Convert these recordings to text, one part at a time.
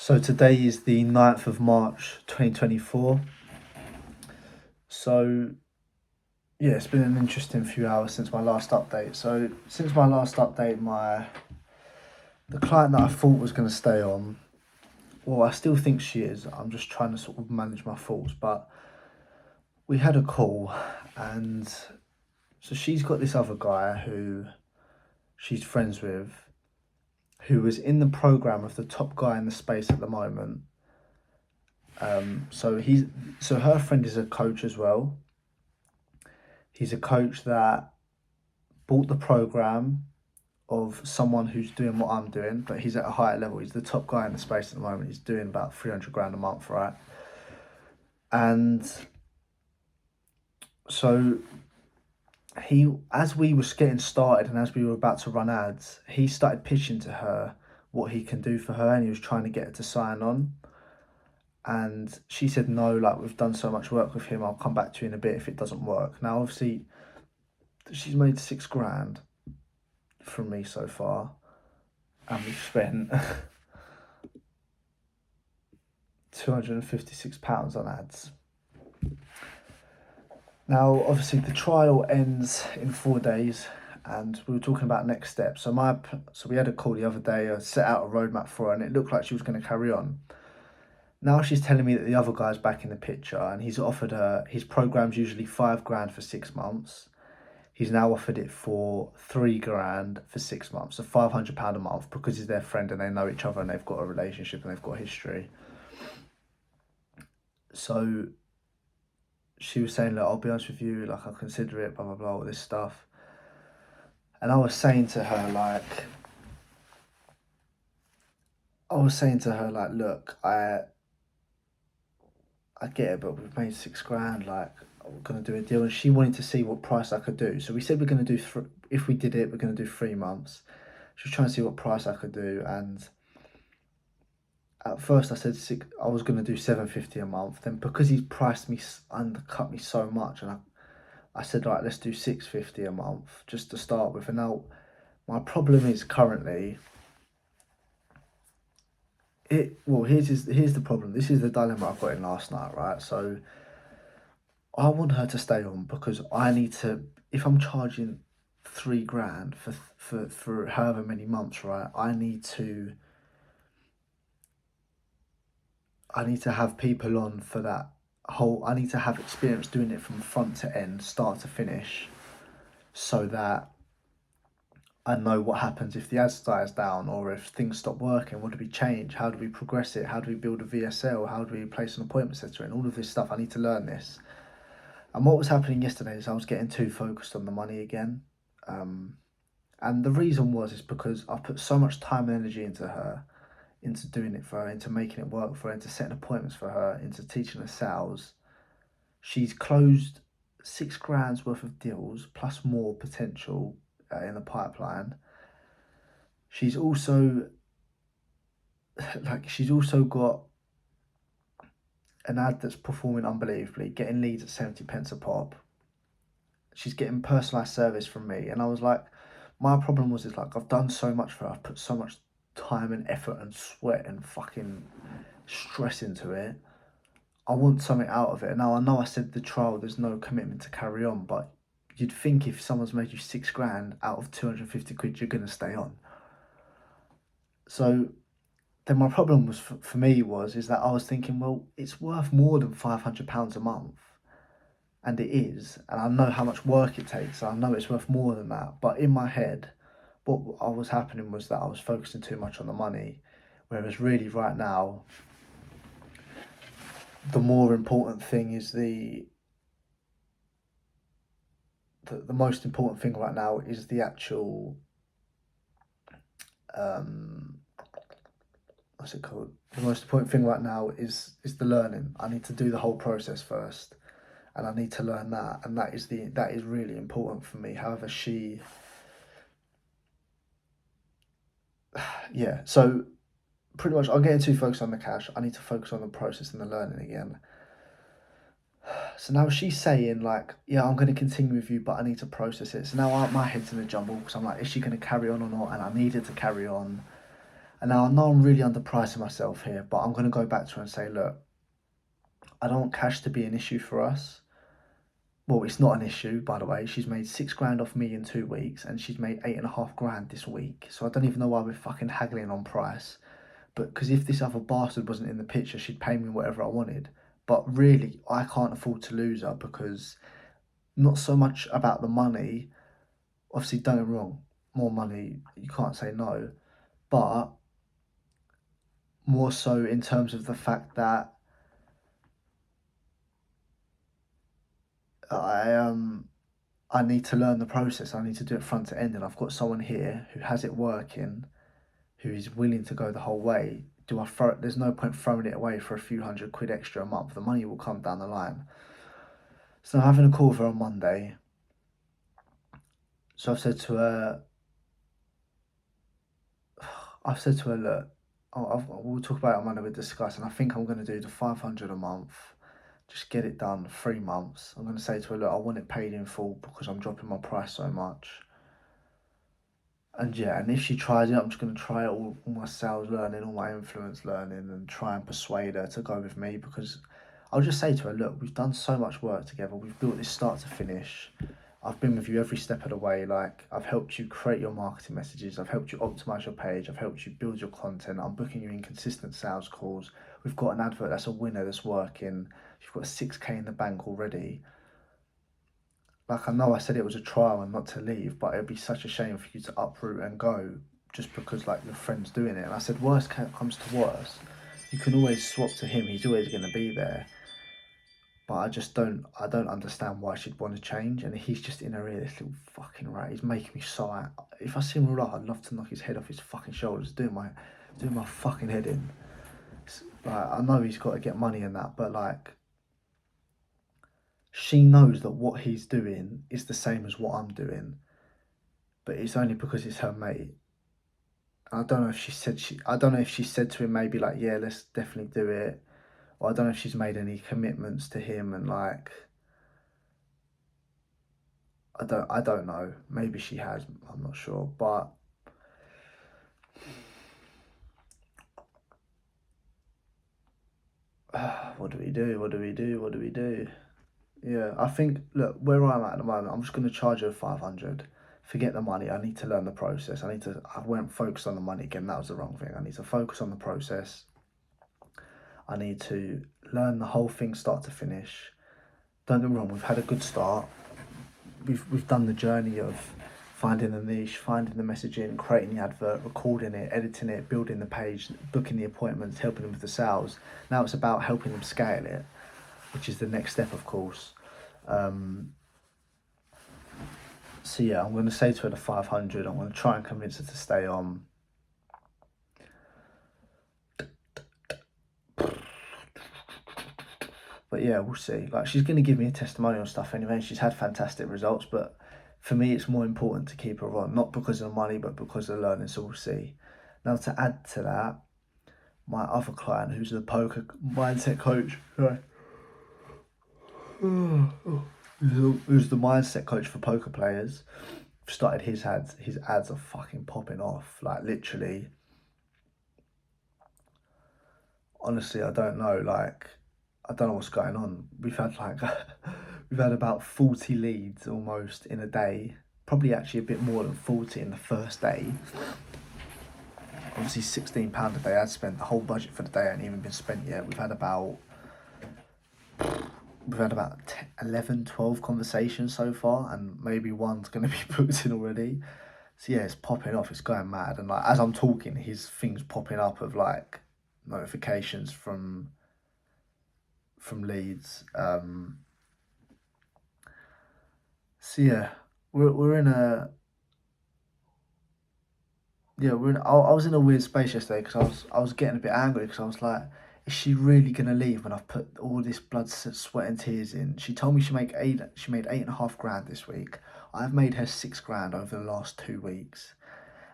So today is the 9th of March 2024. So yeah, it's been an interesting few hours since my last update. So since my last update, the client that I thought was going to stay on, well, I still think she is. I'm just trying to sort of manage my thoughts. But we had a call, and so she's got this other guy who she's friends with, who was in the program of the top guy in the space at the moment. So her friend is a coach as well. He's a coach that bought the program of someone who's doing what I'm doing, but he's at a higher level. He's the top guy in the space at the moment. He's doing about 300 grand a month, right? And so as we was getting started and as we were about to run ads, he started pitching to her what he can do for her, and he was trying to get her to sign on. And she said, no, like, we've done so much work with him, I'll come back to you in a bit if it doesn't work. Now, obviously, she's made 6 grand from me so far, and we've spent £256 on ads. Now, obviously, the trial ends in 4 days, and we were talking about next steps. So we had a call the other day. I set out a roadmap for her, and it looked like she was going to carry on. Now she's telling me that the other guy's back in the picture, and he's offered her, his program's usually 5 grand for 6 months. He's now offered it for 3 grand for 6 months, so £500 a month, because he's their friend and they know each other and they've got a relationship and they've got a history. So she was saying, look, I'll be honest with you, like, I'll consider it, blah, blah, blah, all this stuff. And I was saying to her, look, I get it, but we've made 6 grand, like, we're going to do a deal. And she wanted to see what price I could do. So we said we're going to do, if we did it, we're going to do 3 months. She was trying to see what price I could do. And at first I said I was going to do 750 a month. Then because he's priced me, undercut me so much, and I said, right, let's do 650 a month just to start with. And now my problem is currently, here's the problem. This is the dilemma I've got in last night, right? So I want her to stay on because I need to, if I'm charging 3 grand for however many months, right? I need to have people on for that I need to have experience doing it from front to end, start to finish, so that I know what happens if the ads dies down, or if things stop working. What do we change? How do we progress it? How do we build a VSL? How do we place an appointment setter? And all of this stuff, I need to learn this. And what was happening yesterday is I was getting too focused on the money again. And the reason is because I put so much time and energy into doing it for her, into making it work for her, into setting appointments for her, into teaching her sales. She's closed 6 grand's worth of deals, plus more potential in the pipeline. She's also got an ad that's performing unbelievably, getting leads at 70 pence a pop. She's getting personalised service from me. And I was like, my problem is like, I've done so much for her, I've put so much time and effort and sweat and fucking stress into it. I want something out of it. Now, I know I said the trial, there's no commitment to carry on, but you'd think if someone's made you 6 grand out of 250 quid, you're going to stay on. So then my problem was for me is that I was thinking, well, it's worth more than £500 a month. And it is. And I know how much work it takes. I know it's worth more than that. But in my head, what was happening was that I was focusing too much on the money. Whereas really right now, the more important thing is the most important thing right now is the actual, what's it called? The most important thing right now is the learning. I need to do the whole process first, and I need to learn that, and that is really important for me. However, yeah. So pretty much, I'm getting too focused on the cash. I need to focus on the process and the learning again. So now she's saying, like, yeah, I'm going to continue with you, but I need to process it. So now my head's in a jumble because I'm like, is she going to carry on or not? And I need her to carry on. And now I know I'm really underpricing myself here, but I'm going to go back to her and say, look, I don't want cash to be an issue for us. Well, it's not an issue, by the way. She's made 6 grand off me in 2 weeks, and she's made 8.5 grand this week. So I don't even know why we're fucking haggling on price. But because if this other bastard wasn't in the picture, she'd pay me whatever I wanted. But really, I can't afford to lose her, because not so much about the money. Obviously, don't get me wrong, more money, you can't say no. But more so in terms of the fact that I need to learn the process. I need to do it front to end, and I've got someone here who has it working, who is willing to go the whole way. Do I throw it? There's no point throwing it away for a few £100 extra a month. The money will come down the line. So I'm having a call with her on Monday. So I've said to her, look, we'll talk about it on Monday. We'll discuss, and I think I'm going to do the 500 a month. Just get it done, 3 months. I'm going to say to her, look, I want it paid in full because I'm dropping my price so much. And yeah, and if she tries it, I'm just going to try it all my sales learning, all my influence learning, and try and persuade her to go with me, because I'll just say to her, look, we've done so much work together. We've built this start to finish. I've been with you every step of the way. Like, I've helped you create your marketing messages. I've helped you optimize your page. I've helped you build your content. I'm booking you in consistent sales calls. We've got an advert that's a winner, that's working. You've got 6K in the bank already. Like, I know I said it was a trial and not to leave, but it'd be such a shame for you to uproot and go just because, like, your friend's doing it. And I said, worst comes to worst, you can always swap to him. He's always going to be there. But I don't understand why she'd want to change. And he's just in her ear, this little fucking rat. He's making me sigh. If I see him real life, I'd love to knock his head off his fucking shoulders, doing my fucking head in. Like, I know he's got to get money and that, but like, she knows that what he's doing is the same as what I'm doing, but it's only because it's her mate. I don't know if she said to him maybe like, yeah, let's definitely do it, or I don't know if she's made any commitments to him, and like, I don't know. Maybe she has. I'm not sure, but what do we do? What do we do? What do we do? Yeah, I think, look, where I'm at the moment, I'm just going to charge her 500. Forget the money. I need to learn the process. I won't focus on the money again. That was the wrong thing. I need to focus on the process. I need to learn the whole thing start to finish. Don't get me wrong, we've had a good start. We've done the journey of finding the niche, finding the messaging, creating the advert, recording it, editing it, building the page, booking the appointments, helping them with the sales. Now it's about helping them scale it, which is the next step, of course. So yeah, I'm going to say to her the 500. I'm going to try and convince her to stay on. But yeah, we'll see. Like, she's going to give me a testimonial stuff anyway. She's had fantastic results, but for me, it's more important to keep her on, not because of the money, but because of the learning. So we'll see. Now, to add to that, my other client, who's the poker mindset coach, right? Who's the mindset coach for poker players, started his ads. His ads are fucking popping off. Like, literally. Honestly, I don't know. Like, I don't know what's going on. We've had like we've had about 40 leads almost in a day. Probably actually a bit more than 40 in the first day. Obviously £16 a day ad spent. The whole budget for the day ain't even been spent yet. We've had about 11, 12 conversations so far, and maybe one's going to be booked in already. So yeah, it's popping off. It's going mad. And like, as I'm talking, his thing's popping up of like notifications from leads. So yeah, we're in a I was in a weird space yesterday, because I was getting a bit angry, because I was like, is she really gonna leave when I've put all this blood, sweat, and tears in? She told me she made 8.5 grand this week. I've made her 6 grand over the last 2 weeks,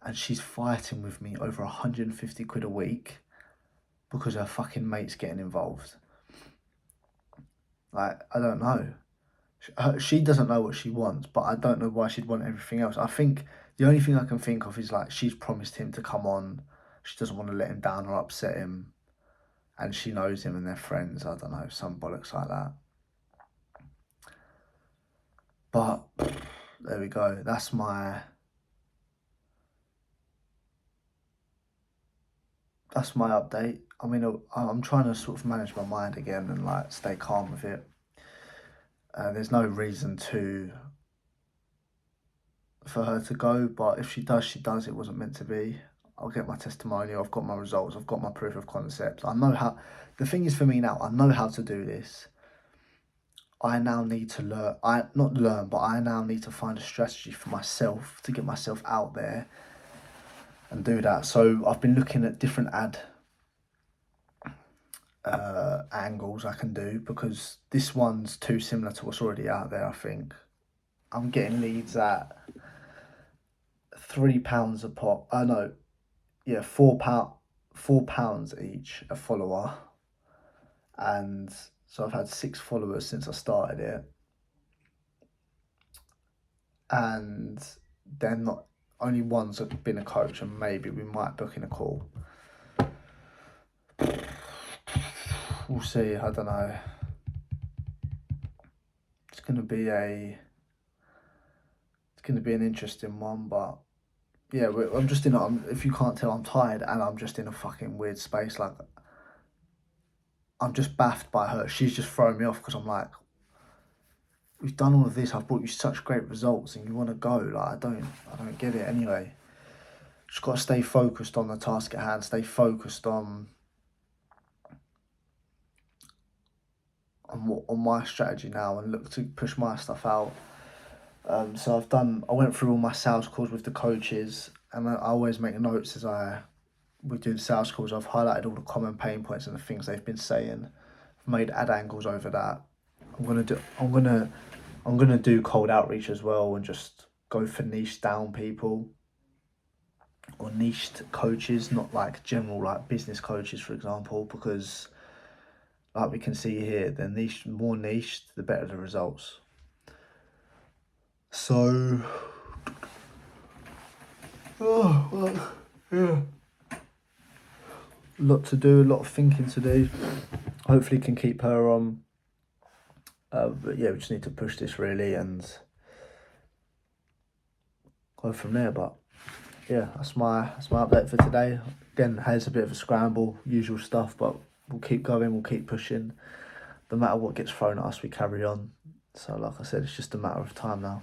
and she's fighting with me over 150 quid a week because her fucking mate's getting involved. Like, I don't know. She doesn't know what she wants, but I don't know why she'd want everything else. I think the only thing I can think of is like, she's promised him to come on. she doesn't want to let him down or upset him, and she knows him and they're friends. I don't know, some bollocks like that. But there we go. That's my update. I mean, I'm trying to sort of manage my mind again and like stay calm with it. There's no reason for her to go, but if she does, she does. It wasn't meant to be. I'll get my testimonial. I've got my results. I've got my proof of concept. I know how. The thing is for me now, I know how to do this. I now need to learn. Not learn, but I now need to find a strategy for myself to get myself out there and do that. So I've been looking at different ad angles I can do, because this one's too similar to what's already out there. I think I'm getting leads at £3 a pop. No, yeah, £4 each a follower, and so I've had 6 followers since I started it, and then not only one's been a coach, and maybe we might book in a call. We'll see. I don't know. It's gonna be an interesting one, but yeah, I'm just if you can't tell, I'm tired, and I'm just in a fucking weird space. Like, I'm just baffed by her. She's just throwing me off, because I'm like, we've done all of this. I've brought you such great results, and you want to go. Like, I don't get it. Anyway, just got to stay focused on the task at hand. Stay focused on my strategy now, and look to push my stuff out. So I went through all my sales calls with the coaches, and I always make notes as we're doing sales calls. I've highlighted all the common pain points and the things they've been saying. I've made ad angles over that. I'm gonna do cold outreach as well, and just go for niche down people, or niched coaches, not like general like business coaches, for example, because like we can see here, the more niche, the better the results. So, yeah, a lot to do, a lot of thinking to do. Hopefully can keep her on. But yeah, we just need to push this really and go from there. But yeah, that's my update for today. Again, it's a bit of a scramble, usual stuff, but we'll keep going, we'll keep pushing. No matter what gets thrown at us, we carry on. So like I said, it's just a matter of time now.